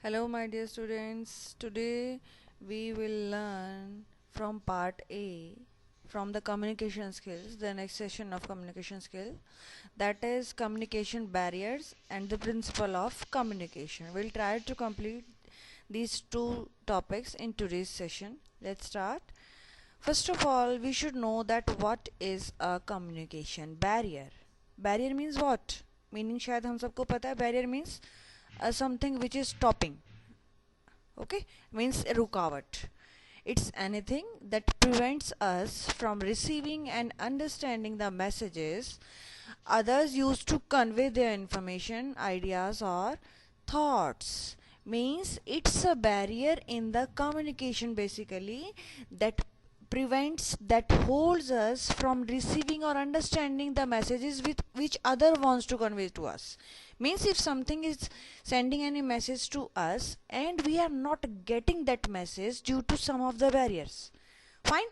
Hello, my dear students. Today we will learn from part A from the communication skills, the next session of communication skill, that is communication barriers and the principle of communication. We'll try to complete these two topics in today's session. Let's start. First of all, we should know that what is a communication barrier. Barrier means what? Meaning शायद हम सबको पता है barrier means something which is stopping. Okay, means रुकावट. It's anything that prevents us from receiving and understanding the messages others use to convey their information, ideas, or thoughts. Means it's a barrier in the communication basically that prevents, that holds us from receiving or understanding the messages with which other wants to convey to us. Means if something is sending any message to us and we are not getting that message due to some of the barriers, fine,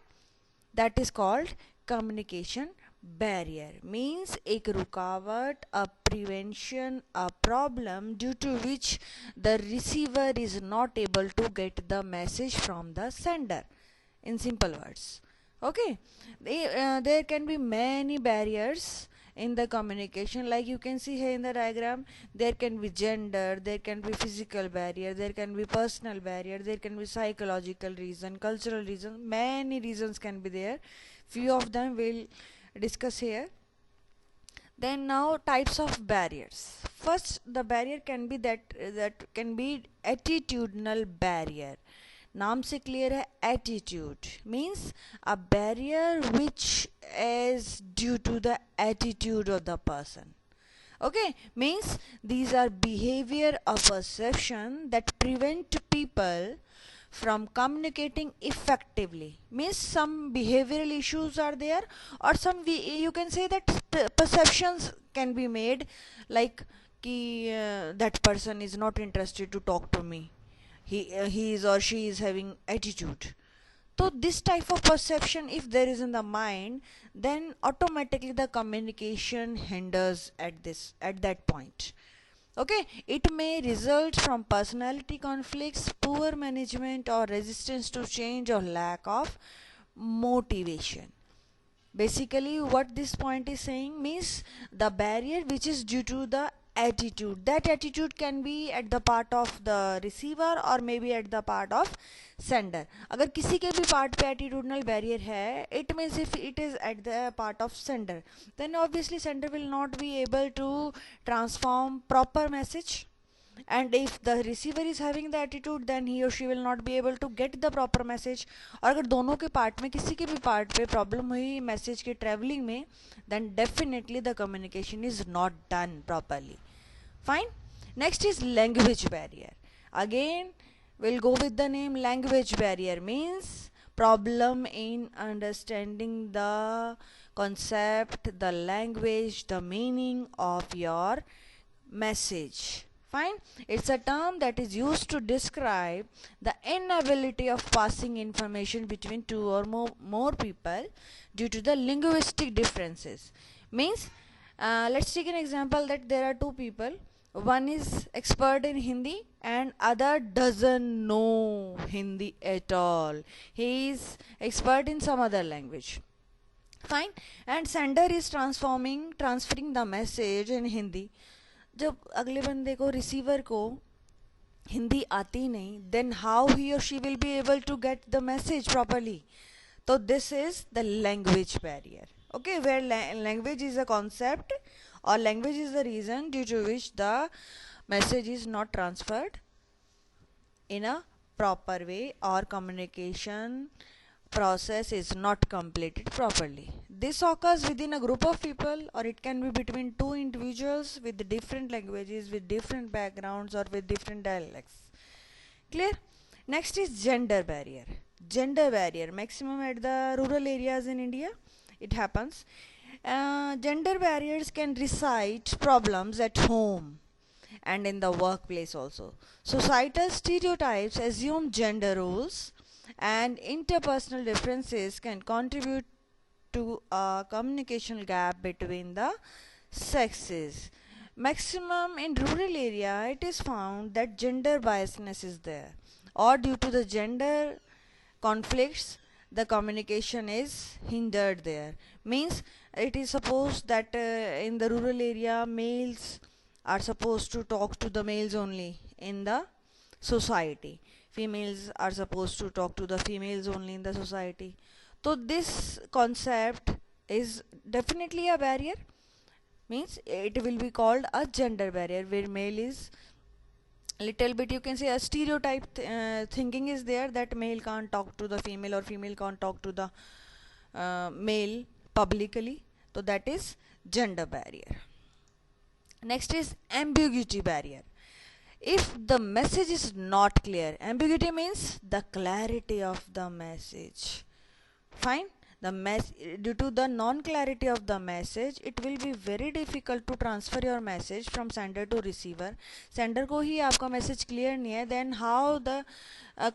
that is called communication barrier. Means एक रुकावट, a prevention, a problem due to which the receiver is not able to get the message from the sender, in simple words. Okay, there can be many barriers in the communication, like you can see here in the diagram. There can be gender, there can be physical barrier, there can be personal barrier, there can be psychological reason, cultural reason, many reasons can be there. Few of them we'll discuss here. Then now types of barriers. First, the barrier can be that can be attitudinal barrier. नाम से clear है, attitude means a barrier which is due to the attitude of the person. Okay, means these are behavior or perception that prevent people from communicating effectively. Means some behavioral issues are there, or some you can say that perceptions can be made, like कि that person is not interested to talk to me, he is or she is having attitude. So this type of perception if there is in the mind, then automatically the communication hinders at that point. Okay, it may result from personality conflicts, poor management, or resistance to change, or lack of motivation. Basically what this point is saying means the barrier which is due to the attitude. That attitude can be at the part of the receiver or maybe at the part of sender. अगर किसी के भी part पे attitudinal barrier है, it means if it is at the part of sender, then obviously sender will not be able to transform proper message. And if the receiver is having the attitude, then he or she will not be able to get the proper message. और अगर दोनों के part में किसी के भी part पे problem हुई मैसेज के ट्रेवलिंग में, then definitely the communication is not done properly. Fine. Next is language barrier. Again we'll go with the name. Language barrier means problem in understanding the concept, the language, the meaning of your message. Fine. It's a term that is used to describe the inability of passing information between two or more people due to the linguistic differences. Means let's take an example that there are two people. One is expert in Hindi and other doesn't know Hindi at all. He is expert in some other language. Fine. And sender is transferring the message in Hindi. जब अगले बंदे को receiver को हिंदी आती नहीं, then how he or she will be able to get the message properly? So this is the language barrier. Okay, where language is a concept or language is the reason due to which the message is not transferred in a proper way or communication process is not completed properly. This occurs within a group of people, or it can be between two individuals with different languages, with different backgrounds, or with different dialects. Clear? Next is gender barrier. Gender barrier, maximum at the rural areas in India it happens. Gender barriers can recite problems at home and in the workplace also. Societal stereotypes assume gender roles, and interpersonal differences can contribute to a communication gap between the sexes. Maximum in rural area, it is found that gender biasness is there, or due to the gender conflicts, the communication is hindered there. Means it is supposed that in the rural area, males are supposed to talk to the males only in the society. Females are supposed to talk to the females only in the society. So this concept is definitely a barrier. Means it will be called a gender barrier, where male is little bit, you can say, a stereotype thinking is there, that male can't talk to the female or female can't talk to the male publicly. So that is gender barrier. Next is ambiguity barrier. If the message is not clear, ambiguity means the clarity of the message. Fine. Due to the non-clarity of the message, it will be very difficult to transfer your message from sender to receiver. Sender को ही आपका message clear नहीं है, then how the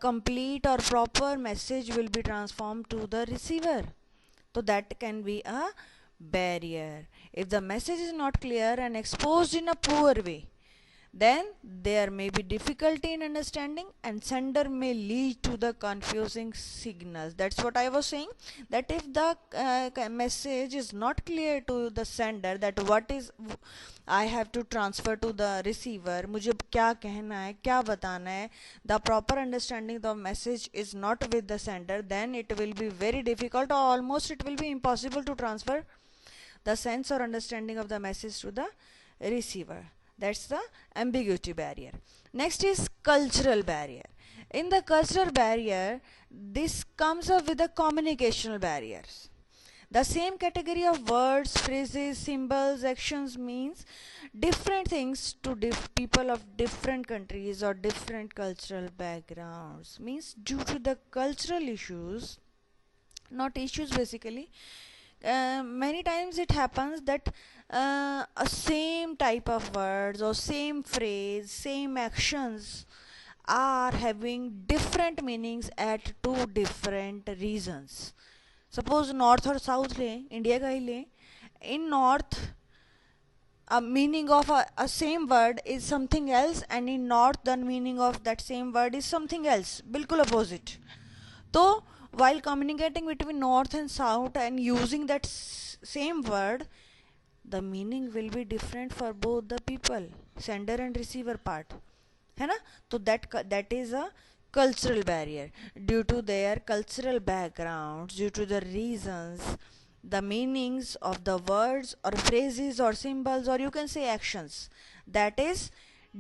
complete or proper message will be transformed to the receiver? So that can be a barrier. If the message is not clear and exposed in a poor way, then there may be difficulty in understanding and sender may lead to the confusing signals. That's what I was saying, that if the message is not clear to the sender, that what is I have to transfer to the receiver, मुझे क्या कहना है, क्या बताना है, the proper understanding the message is not with the sender, then it will be very difficult, or almost it will be impossible to transfer the sense or understanding of the message to the receiver. That's the ambiguity barrier. Next is cultural barrier. In the cultural barrier, this comes up with the communicational barriers. The same category of words, phrases, symbols, actions means different things to people of different countries or different cultural backgrounds. Means due to the cultural issues, not issues basically, many times it happens that a same type of words or same phrase, same actions are having different meanings at two different regions. Suppose north or south ले, India का ही ले. In north, a meaning of a same word is something else, and in north the meaning of that same word is something else, बिल्कुल opposite. So while communicating between north and south and using that same word, the meaning will be different for both the people, sender and receiver part, है ना? तो that is a cultural barrier. Due to their cultural backgrounds, due to the reasons, the meanings of the words or phrases or symbols, or you can say actions, that is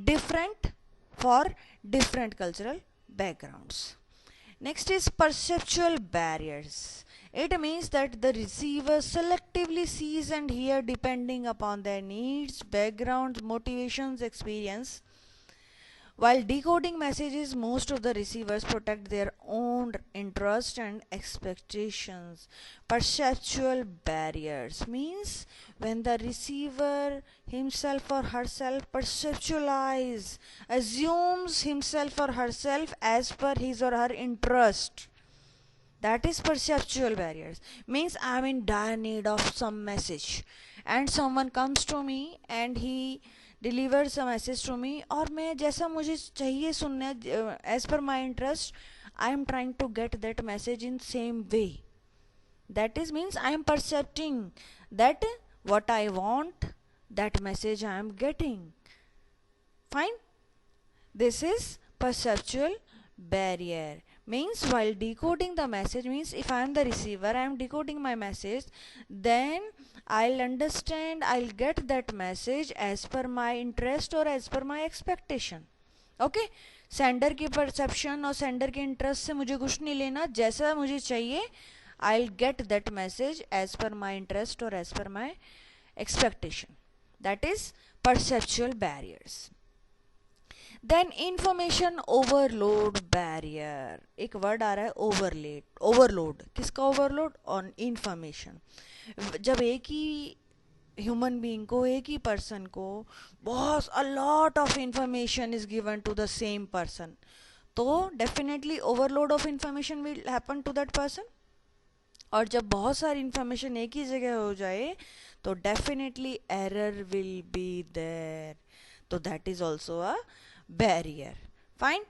different for different cultural backgrounds. Next is perceptual barriers. It means that the receiver selectively sees and hears depending upon their needs, backgrounds, motivations, experience. While decoding messages, most of the receivers protect their own interest and expectations. Perceptual barriers means when the receiver himself or herself perceptualize, assumes himself or herself as per his or her interest. That is perceptual barriers. Means I am in dire need of some message and someone comes to me and he delivers a message to me, और मैं जैसा मुझे चाहिए सुनने as per my interest, I am trying to get that message in same way. That is means I am percepting that what I want, that message I am getting. Fine. This is perceptual barrier. Means while decoding the message, means if I am the receiver, I am decoding my message, then I'll understand, I'll get that message as per my interest or as per my expectation. Okay? Sender की perception और sender के interest से मुझे कुछ नहीं लेना, जैसा मुझे चाहिए I'll get that message as per my interest or as per my expectation. That is perceptual barriers. Then information overload barrier. एक वर्ड आ रहा है ओवरलोड. किसका ओवरलोड? On information. जब एक ही ह्यूमन बीइंग को, एक ही पर्सन को बहुत a lot of information is given to the same person, तो definitely overload of information will happen to that person. और जब बहुत सारी इंफॉर्मेशन एक ही जगह हो जाए तो definitely error will be there, तो that is also a barrier. Fine.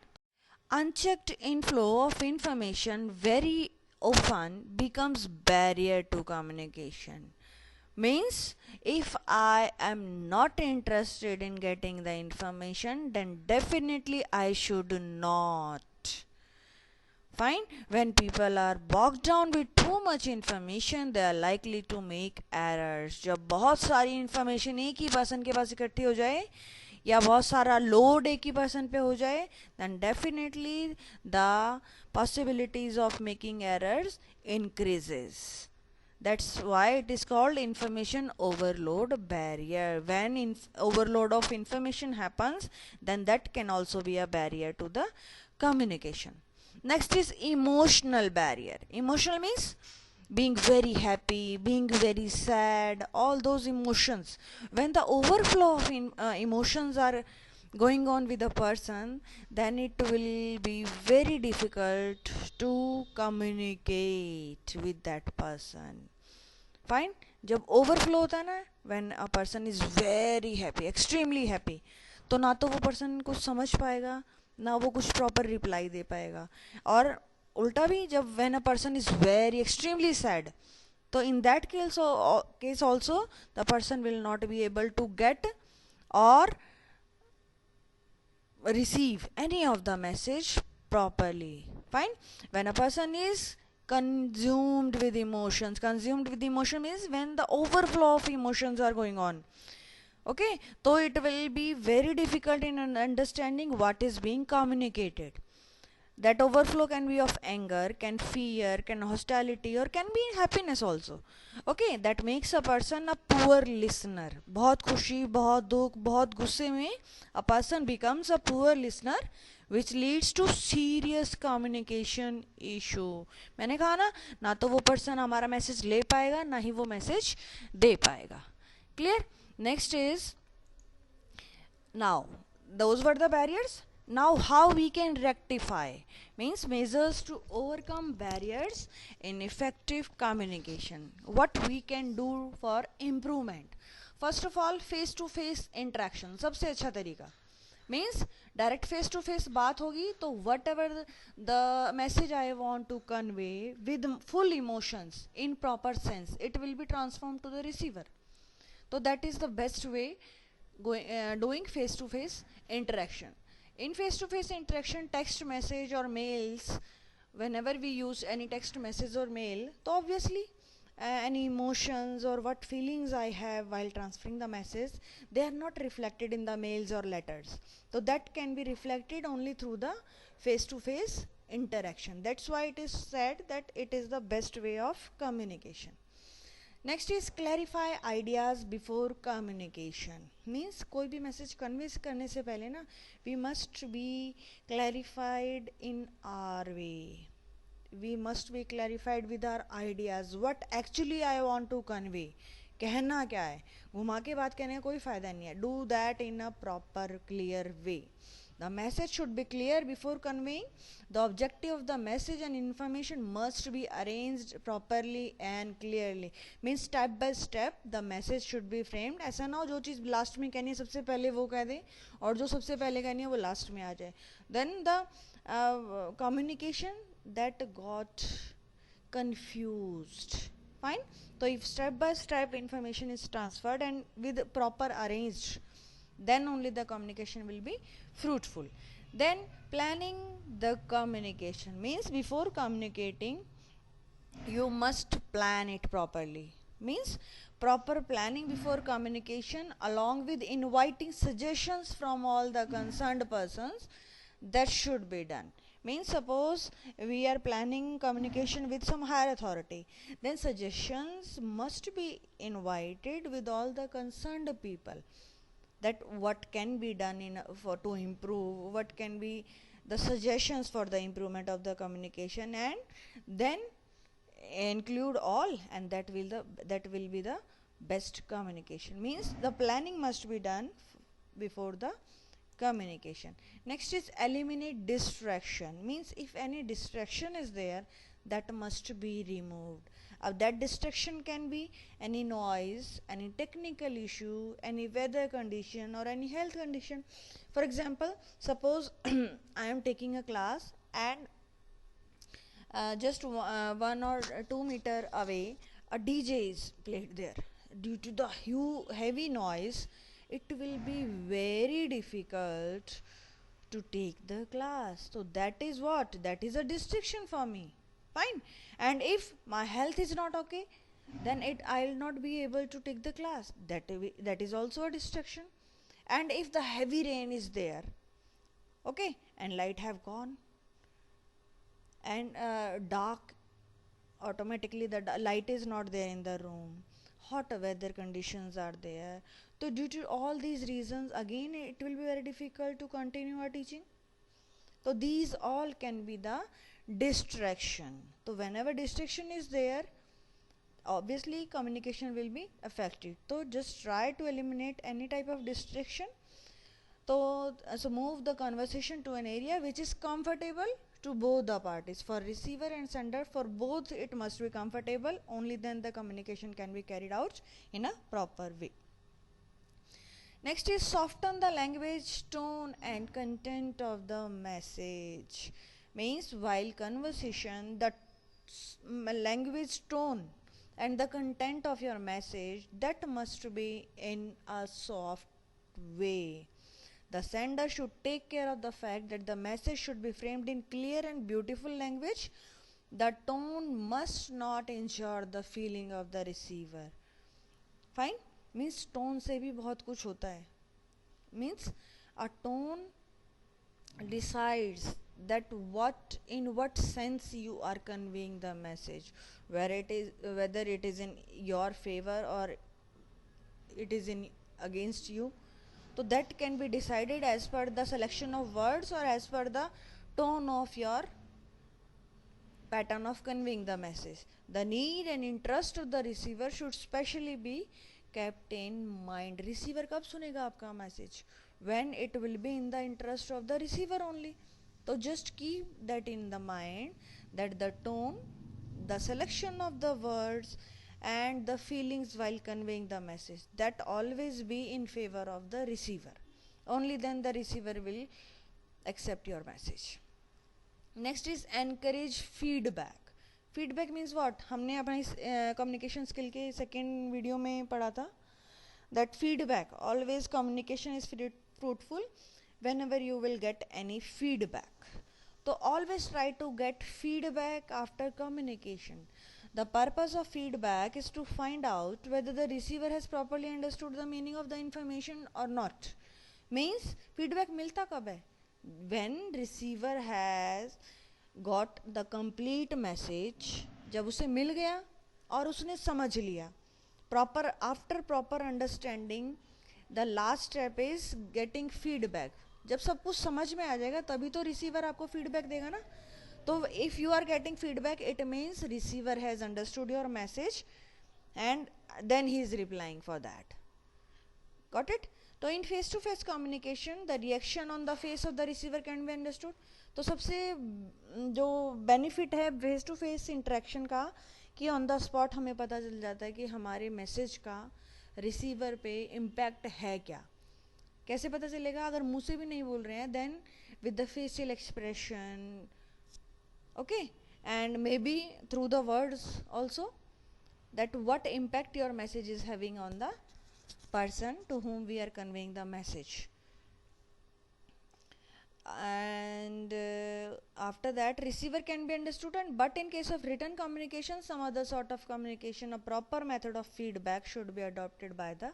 Unchecked inflow of information very often becomes barrier to communication. Means if I am not interested in getting the information, then definitely I should not. Fine. When people are bogged down with too much information, they are likely to make errors. जब बहुत सारी information एक ही person के पास इकट्ठी हो जाए या बहुत सारा लोड एक ही पर्सन पे हो जाए, then definitely the possibilities of making errors increases. That's why it is called information overload barrier. When overload of information happens, then that can also be a barrier to the communication. Next is emotional barrier. Emotional means being very happy, being very sad, all those emotions. When the overflow of emotions are going on with a person, then it will be very difficult to communicate with that person. Fine. जब overflow होता है ना, when a person is very happy, extremely happy, तो ना तो वो person कुछ समझ पाएगा, ना वो कुछ प्रॉपर रिप्लाई दे पाएगा. और उल्टा भी, जब when a person is very extremely sad, तो in that case also the person will not be able to get और receive any of the message properly. Fine. When a person is consumed with emotion means when the overflow of emotions are going on. Okay, so it will be very difficult in understanding what is being communicated. That overflow can be of anger, can fear, can hostility, or can be happiness also. Okay, that makes a person a poor listener. बहुत खुशी, बहुत दुख, बहुत गुस्से में a person becomes a poor listener, which leads to serious communication issue. मैंने कहा ना, ना तो वो person हमारा मैसेज ले पाएगा, ना ही वो मैसेज दे पाएगा. Clear? Next is, now those were the barriers. Now how we can rectify, means measures to overcome barriers in effective communication. What we can do for improvement. First of all, face to face interaction सबसे अच्छा तरीका. Means direct face to face बात होगी तो whatever the message I want to convey with full emotions in proper sense, it will be transformed to the receiver. So that is the best way doing face to face interaction. In face to face interaction, text message or mails, whenever we use any text message or mail, so obviously any emotions or what feelings I have while transferring the message, they are not reflected in the mails or letters. So that can be reflected only through the face to face interaction. That's why it is said that it is the best way of communication. Next is clarify ideas before communication. Means कोई भी message convey करने से पहले ना, we must be clarified in our way. We must be clarified with our ideas. What actually I want to convey, कहना क्या है. घुमा के बात कहने का कोई फ़ायदा नहीं है. Do that in a proper clear way. The message should be clear before conveying. The objective of the message and information must be arranged properly and clearly. Means step by step the message should be framed. ऐसा ना हो जो चीज़ last में कहनी है सबसे पहले वो कह दें और जो सबसे पहले कहनी है वो लास्ट में आ जाए. Then the communication that got confused. Fine. So if step by step information is transferred and with proper arranged, then only the communication will be fruitful. Then planning the communication means before communicating you must plan it properly. Means proper planning before communication along with inviting suggestions from all the concerned persons, that should be done. Means suppose we are planning communication with some higher authority, then suggestions must be invited with all the concerned people, that what can be done for to improve, what can be the suggestions for the improvement of the communication, and then include all, and that will be the best communication. Means the planning must be done before the communication. Next is eliminate distraction. Means if any distraction is there, that must be removed. That distraction can be any noise, any technical issue, any weather condition, or any health condition. For example, suppose I am taking a class and just 1 or 2 meter away a DJ is played there. Due to the heavy noise, it will be very difficult to take the class. So that is what? That is a distraction for me. Fine. And if my health is not okay, then I will not be able to take the class. That is also a distraction. And if the heavy rain is there, okay, and light have gone, and dark, automatically the light is not there in the room, hot weather conditions are there, so due to all these reasons again it will be very difficult to continue our teaching. So these all can be the distraction. So whenever distraction is there, obviously communication will be affected. So just try to eliminate any type of distraction. So move the conversation to an area which is comfortable to both the parties. For receiver and sender, for both it must be comfortable. Only then the communication can be carried out in a proper way. Next is soften the language, tone and content of the message. Means while conversation, the language, tone and the content of your message, that must be in a soft way. The sender should take care of the fact that the message should be framed in clear and beautiful language. The tone must not injure the feeling of the receiver. Fine? Means tone से भी बहुत कुछ होता है. Means a tone decides that in what sense you are conveying the message, whether it is in your favor or it is in against you. So that can be decided as per the selection of words or as per the tone of your pattern of conveying the message. The need and interest of the receiver should specially be kept in mind. Receiver कब सुनेगा आपका message? When it will be in the interest of the receiver only. So just keep that in the mind, that the tone, the selection of the words and the feelings while conveying the message, that always be in favor of the receiver. Only then the receiver will accept your message. Next is encourage feedback. Feedback means what? हमने अपनी communication skill के second video में पढ़ा था that feedback, always communication is fruitful whenever you will get any feedback. So always try to get feedback after communication. The purpose of feedback is to find out whether the receiver has properly understood the meaning of the information or not. Means feedback मिलता कब है? When receiver has got the complete message, जब उसे मिल गया और उसने समझ लिया. After proper understanding, the last step is getting feedback. जब सब कुछ समझ में आ जाएगा तभी तो receiver आपको feedback देगा ना. So if you are getting feedback, it means receiver has understood your message and then he is replying for that. Got it? So in face-to-face communication, the reaction on the face of the receiver can be understood. तो सबसे जो benefit है face-to-face interaction का कि on the spot हमें पता चल जाता है कि हमारे message का receiver पे impact है क्या. कैसे पता चलेगा? अगर मुँह से भी नहीं बोल रहे हैं, then with the facial expression, okay, and maybe through the words also, that what impact your message is having on the person to whom we are conveying the message. And after that, receiver can be understood, but in case of written communication, some other sort of communication, a proper method of feedback should be adopted by the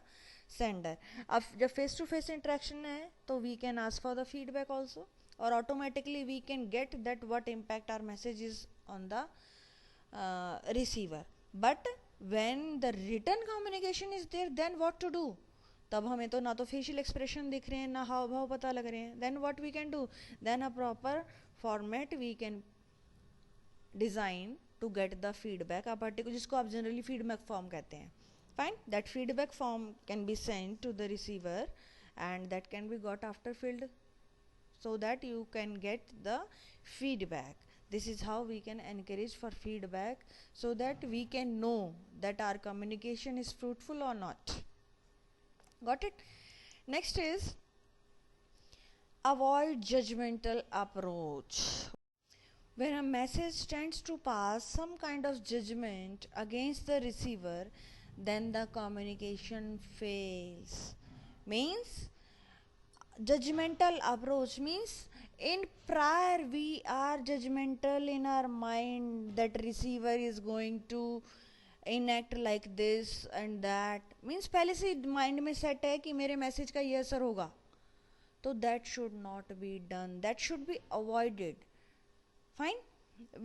sender. अब जब face to face interaction है तो we can ask for the feedback also, or automatically we can get that what impact our message is on the receiver. But when the written communication is there, then what to do? तब हमें तो ना तो facial expression दिख रहे हैं, ना हाव भाव पता लग रहे हैं. Then what we can do? Then a proper format we can design to get the feedback. A particular जिसको आप generally feedback form कहते हैं. Fine. That feedback form can be sent to the receiver, and that can be got after filled, so that you can get the feedback. This is how we can encourage for feedback so that we can know that our communication is fruitful or not. Got it? Next is avoid judgmental approach. When a message tends to pass some kind of judgment against the receiver, then the communication fails. Means judgmental approach means in prior we are judgmental in our mind that receiver is going to enact like this and that. Means पहले से mind में set है कि मेरे message का ये असर होगा, तो that should not be done, that should be avoided. Fine.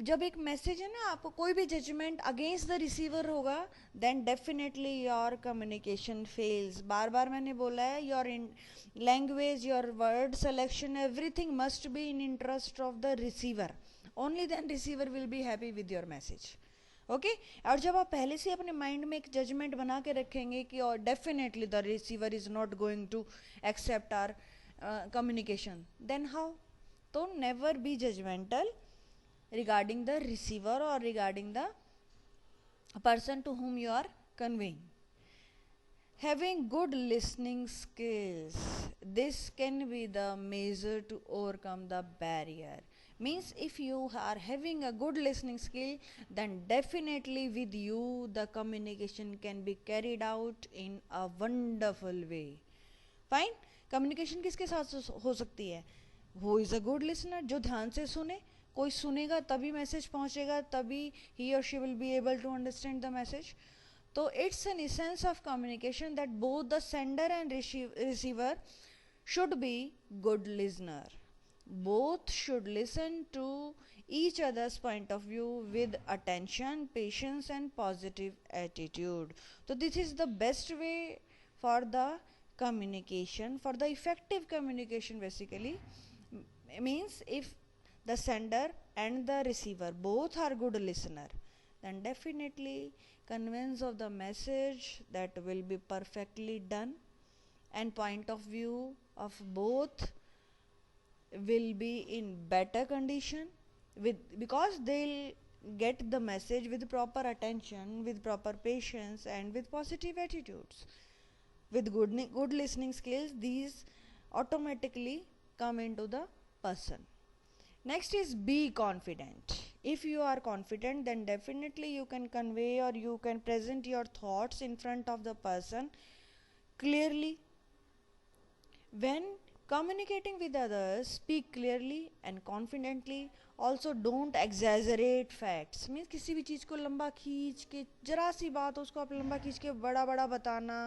जब एक मैसेज है ना, आपको कोई भी जजमेंट अगेंस्ट द रिसीवर होगा, then definitely your communication fails. बार बार मैंने बोला है, your in language, your word selection, everything must be in interest of the receiver. Only then receiver will be happy with your message. Okay. और जब आप पहले से अपने माइंड में एक जजमेंट बना के रखेंगे कि और definitely the receiver is not going to accept our communication, then how? So never be judgmental regarding the receiver or regarding the person to whom you are conveying. Having good listening skills, this can be the measure to overcome the barrier. Means if you are having a good listening skill, then definitely with you the communication can be carried out in a wonderful way. Fine. Communication किसके साथ हो सकती है? Who is a good listener, जो ध्यान से सुने. कोई सुनेगा तभी मैसेज पहुंचेगा, तभी ही और she will be able to understand the message. तो it's an essence of communication that both the sender and receiver should be good listener. Both should listen to each other's point of view with attention, patience and positive attitude. So this is the best way for the communication, for the effective communication. Basically means if the sender and the receiver both are good listener, then definitely conveyance of the message that will be perfectly done, and point of view of both will be in better condition, with because they'll get the message with proper attention, with proper patience and with positive attitudes. With good listening skills, these automatically come into the person. Next is be confident. If you are confident, then definitely you can convey or you can present your thoughts in front of the person clearly. When communicating with others, speak clearly and confidently. Also don't exaggerate facts. Means किसी भी चीज़ को लंबा खींच के, जरा सी बात उसको आप लंबा खींच के बड़ा बड़ा बताना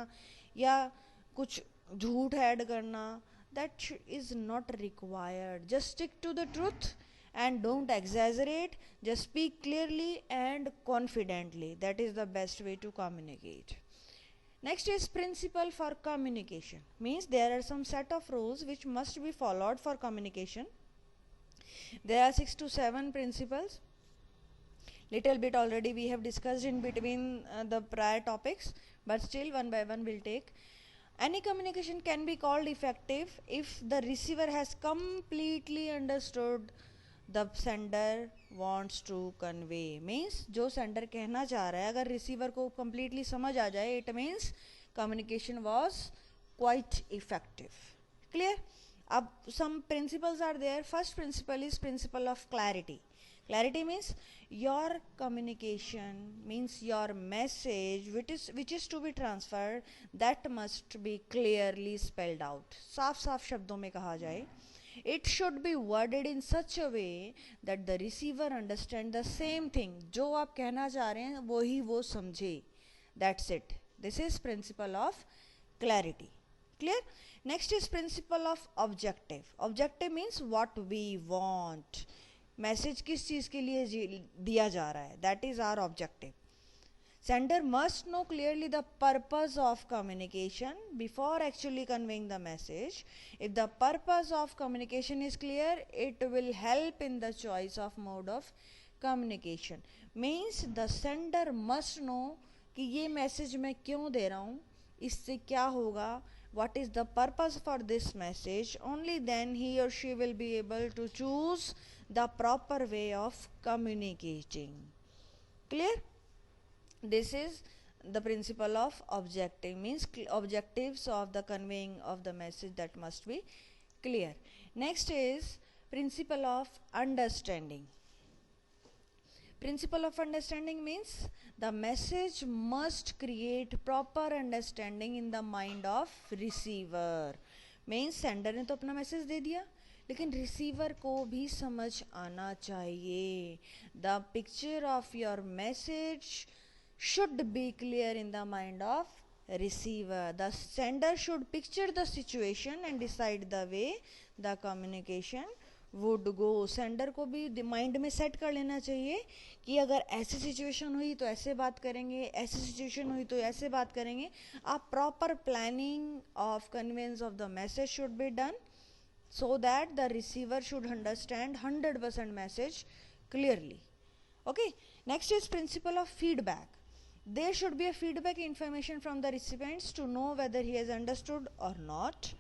या कुछ झूठ ऐड करना, that is not required. Just stick to the truth and don't exaggerate. Just speak clearly and confidently. That is the best way to communicate. Next is principle for communication. Means there are some set of rules which must be followed for communication. There are 6 to 7 principles. Little bit already we have discussed in between the prior topics, but still one by one we'll take. Any communication can be called effective if the receiver has completely understood the sender wants to convey. Means जो sender कहना चाह रहा है, अगर receiver को completely समझ आ जाए, it means communication was quite effective. Clear? अब some principles are there. First principle is principle of clarity. Clarity means your communication, means your message which is to be transferred, that must be clearly spelled out. साफ साफ शब्दों में कहा जाए. It should be worded in such a way that the receiver understand the same thing. जो आप कहना चाह रहे हैं वही वो समझे. That's it. This is principle of clarity. Clear? Next is principle of objective. Objective means what we want. Message किस चीज़ के लिए दिया जा रहा है, that is our objective. Sender must know clearly the purpose of communication before actually conveying the message. If the purpose of communication is clear, it will help in the choice of mode of communication. Means the sender must know कि ये message मैं क्यों दे रहा हूँ, इससे क्या होगा, what is the purpose for this message, only then he or she will be able to choose the proper way of communicating. Clear? This is the principle of objective, means objectives of the conveying of the message that must be clear. Next is principle of understanding. Principle of understanding means the message must create proper understanding in the mind of receiver. Means sender ने तो अपना message दे दिया, लेकिन receiver को भी समझ आना चाहिए. The picture of your message should be clear in the mind of receiver. The sender should picture the situation and decide the way the communication would go. Sender को भी माइंड में सेट कर लेना चाहिए कि अगर ऐसी सिचुएशन हुई तो ऐसे बात करेंगे, ऐसी सिचुएशन हुई तो ऐसे बात करेंगे. A proper planning of conveyance of the message should be done so that the receiver should understand 100% message clearly. Okay, next is principle of feedback. There should be a feedback information from the recipients to know whether he has understood or not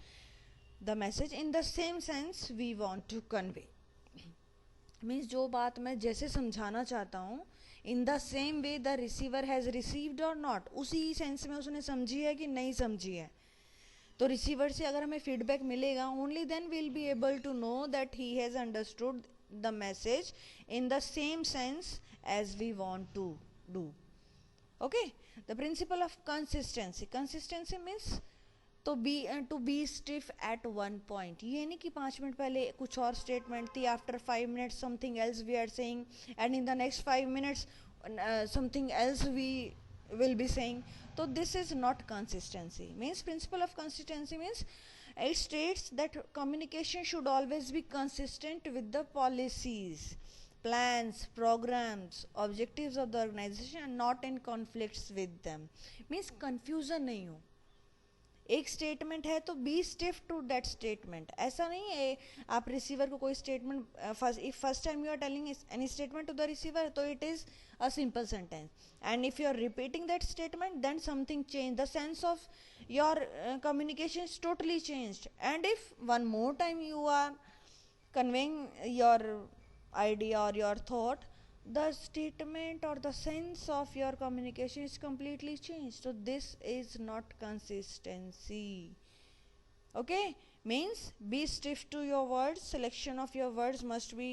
the message in the same sense we want to convey. Means जो बात मैं जैसे समझाना चाहता हूँ, in the same way the receiver has received or not, उसी sense में उसने समझी है कि नहीं समझी है. तो रिसीवर से अगर हमें फीडबैक मिलेगा, only then we'll be able to know that he has understood the message in the same sense as we want to do. Okay, the principle of consistency. Consistency means to be stiff at one point. ये नहीं कि 5 minute पहले कुछ और statement थी, after 5 minutes something else we are saying, and in the next 5 minutes something else we will be saying. So this is not consistency. Means principle of consistency means it states that communication should always be consistent with the policies, plans, programs, objectives of the organization and not in conflicts with them. Means confusion नहीं हो. एक statement है तो be stiff to that statement. ऐसा नहीं है आप receiver को कोई statement first time you are telling any statement to the receiver तो it is a simple sentence, and if you are repeating that statement then something change, the sense of your communication is totally changed. And if one more time you are conveying your idea or your thought, the statement or the sense of your communication is completely changed. So this is not consistency. Okay, means be stiff to your words. Selection of your words must be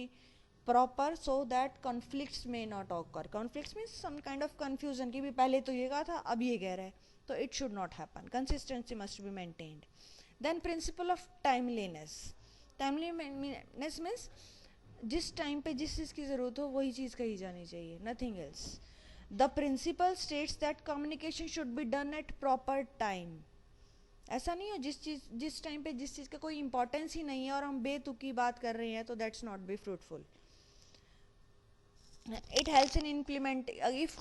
proper so that conflicts may not occur. Conflicts means some kind of confusion कि भी पहले तो ये कहा था अब ये कह रहा है, तो it should not happen. Consistency must be maintained. Then principle of timeliness. Timeliness means जिस टाइम पे जिस चीज़ की ज़रूरत हो वही चीज़ कही जानी चाहिए, nothing else. The principal states that communication should be done at proper time. ऐसा नहीं हो जिस टाइम पे जिस चीज़ का कोई इंपॉर्टेंस ही नहीं है और हम बेतुकी बात कर रहे हैं, तो that's not be fruitful. It helps in implementing. If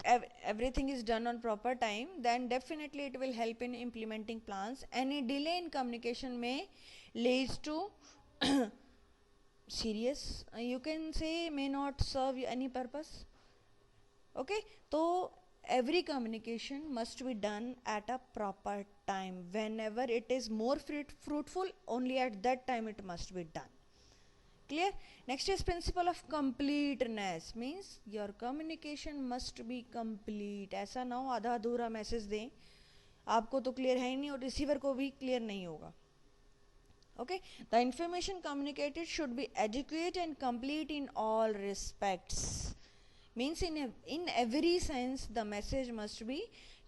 everything is done on proper time, then definitely it will help in implementing plans. Any delay in communication may leads to serious, you can say, may not serve any purpose. Okay, so every communication must be done at a proper time. Whenever it is more fruitful, only at that time it must be done. Clear? Next is principle of completeness. Means your communication must be complete. ऐसा ना हो आधा अधूरा message दें, आपको तो clear है ही नहीं और रिसीवर को भी क्लियर नहीं होगा. Okay, the information communicated should be adequate and complete in all respects. Means in every sense the message must be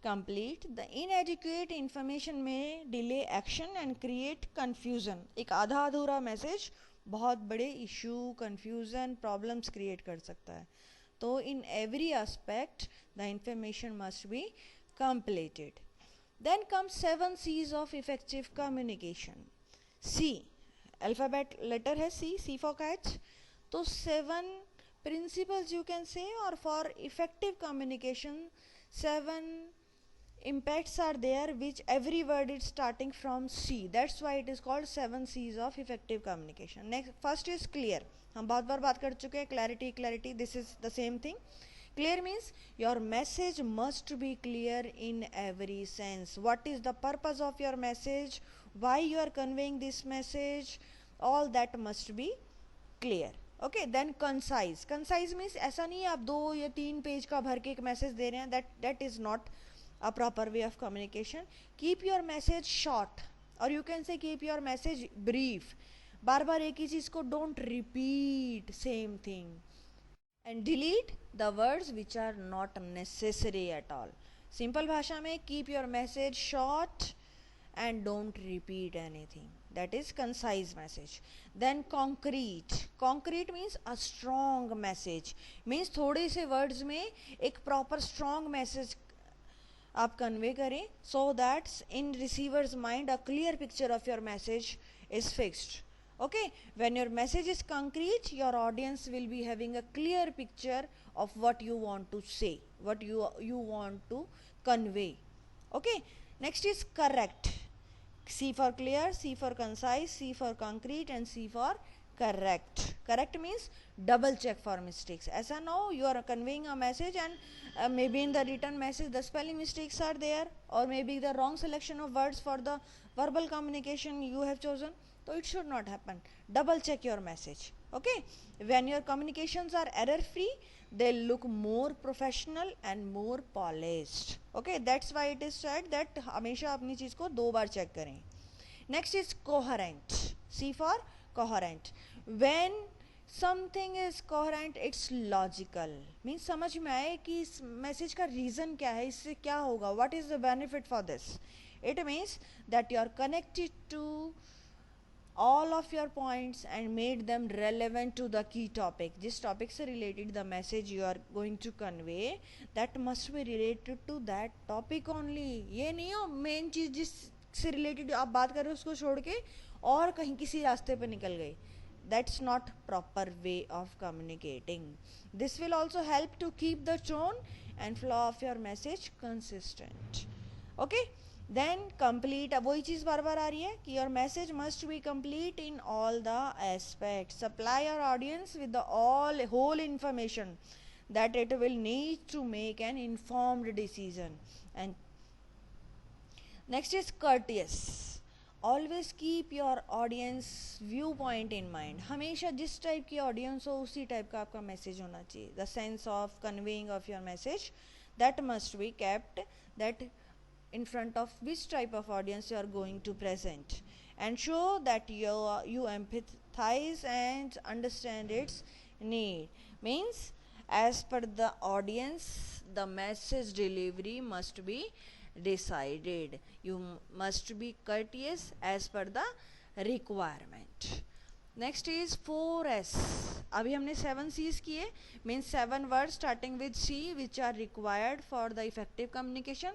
complete. The inadequate information may delay action and create confusion. एक आधा अधूरा message बहुत बड़े issue, confusion, problems create कर सकता है. तो in every aspect the information must be completed. Then comes 7 C's of effective communication. C, alphabet letter है C for catch. तो 7 principles you can say, or for effective communication 7 impacts are there which every word is starting from C. That's why it is called 7 C's of effective communication. Next, first is clear. हम बहुत बार बात कर चुके हैं. Clarity, this is the same thing. Clear means your message must be clear in every sense. What is the purpose of your message? why you are conveying this message, all that must be clear. Okay, then concise. Concise means ऐसा नहीं है आप 2 या 3 page का भर के एक message दे रहे हैं, that is not a proper way of communication. Keep your message short, or you can say keep your message brief. बार बार एक ही चीज़ को don't repeat same thing, and delete the words which are not necessary at all. Simple भाषा में keep your message short and don't repeat anything. That is concise message. Then concrete means a strong message, means थोड़े से words में एक proper strong message आप convey करें, so that in receiver's mind a clear picture of your message is fixed. Okay, when your message is concrete, your audience will be having a clear picture of what you want to say, what you want to convey. Okay, next is correct. C for clear, C for concise, C for concrete, and C for correct. Correct means double check for mistakes. ऐसा ना हो you are conveying a message and maybe in the written message the spelling mistakes are there, or maybe the wrong selection of words for the verbal communication you have chosen. So it should not happen. Double check your message. Okay, when your communications are error free, they look more professional and more polished. Okay, that's why it is said that हमेशा अपनी चीज़ को 2 बार check करें. Next is coherent. C for coherent. When something is coherent, it's logical. Means समझ में आए कि इस message का reason क्या है, इससे क्या होगा, what is the benefit for this. It means that you are connected to all of your points and made them relevant to the key topic. जिस topic से related the message you are going to convey, that must be related to that topic only. ये नहीं हो main चीज़ जिससे related आप बात कर रहे हो उसको छोड़ के और कहीं किसी रास्ते पे निकल गए. That's not proper way of communicating. This will also help to keep the tone and flow of your message consistent. Okay. Then complete, अब वही चीज़ बार बार आ रही है कि your message must be complete in all the aspects. Supply your audience with the whole information that it will need to make an informed decision. And next is courteous. Always keep your audience viewpoint in mind. हमेशा जिस type की audience हो उसी type का आपका message होना चाहिए. The sense of conveying of your message that must be kept, that in front of which type of audience you are going to present, and show that you empathize and understand its need. Means as per the audience the message delivery must be decided. You must be courteous as per the requirement. Next is 4S. अभी हमने 7 C's किए, means 7 words starting with C which are required for the effective communication.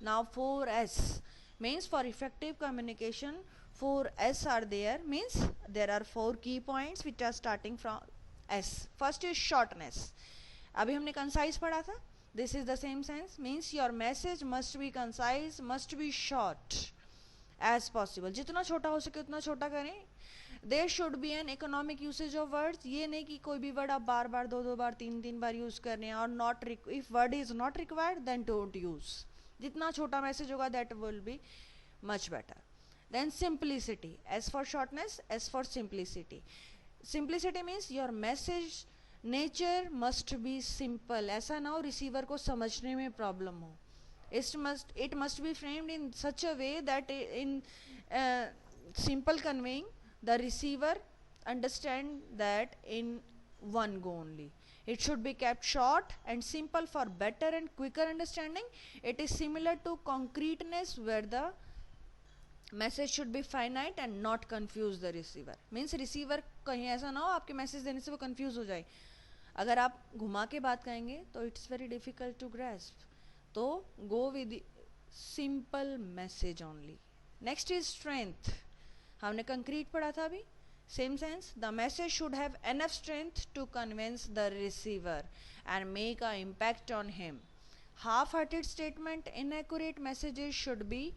Now 4S means for effective communication 4S are there, means there are 4 key points which are starting from S. First is shortness. अभी हमने concise पढ़ा था. This is the same sense, means your message must be concise, must be short as possible. जितना छोटा हो सके उतना छोटा करें. There should be an economic usage of words. ये नहीं कि कोई भी word आप बार बार 2 बार 3 बार use कर रहे हैं, और not if word is not required then don't use. जितना छोटा मैसेज होगा that will be much better. Then simplicity. S for shortness, S for simplicity. Simplicity means your message nature must be simple. ऐसा ना हो receiver को समझने में problem हो. It must be framed in such a way that in simple conveying the receiver understand that in one go only. It should be kept short and simple for better and quicker understanding. It is similar to concreteness where the message should be finite and not confuse the receiver. Means receiver कहीं ऐसा ना हो आपके message देने से वो confuse हो जाए. अगर आप घुमा के बात करेंगे तो it's very difficult to grasp. तो go with the simple message only. Next is strength. हमने concrete पढ़ा था अभी. Same sense, the message should have enough strength to convince the receiver and make an impact on him. Half-hearted statement, inaccurate messages should be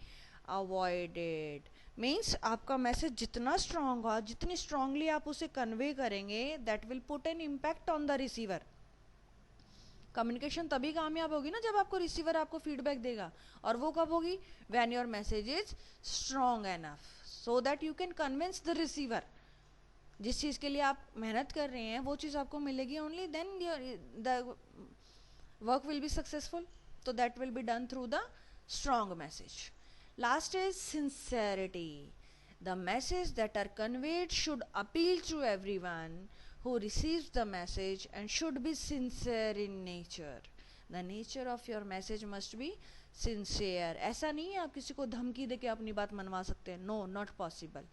avoided. Means आपका message जितना strong हो, जितनी strongly आप उसे convey करेंगे, that will put an impact on the receiver. Communication तभी कामयाब होगी ना जब आपको receiver आपको feedback देगा, और वो कब होगी? When your message is strong enough. so that you can convince the receiver. जिस चीज़ के लिए आप मेहनत कर रहे हैं वो चीज़ आपको मिलेगी only then the work will be successful. So that will be done through the strong message. Last is sincerity. The message that are conveyed should appeal to everyone who receives the message and should be sincere in nature. The nature of your message must be sincere. ऐसा नहीं है आप किसी को धमकी दे के अपनी बात मनवा सकते हैं. No, not possible.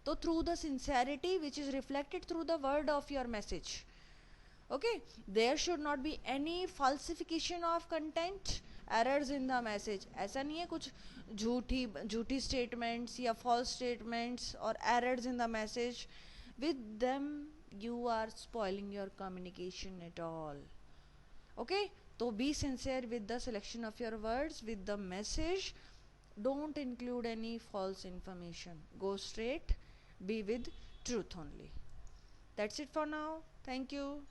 तो through the sincerity which is reflected through the word of your message. Okay, there should not be any falsification of content, errors in the message. ऐसा नहीं है कुछ झूठी statements या false statements or errors in the message. With them you are spoiling your communication at all. Okay, so be sincere with the selection of your words, with the message. Don't include any false information. Go straight, be with truth only. That's it for now. Thank you.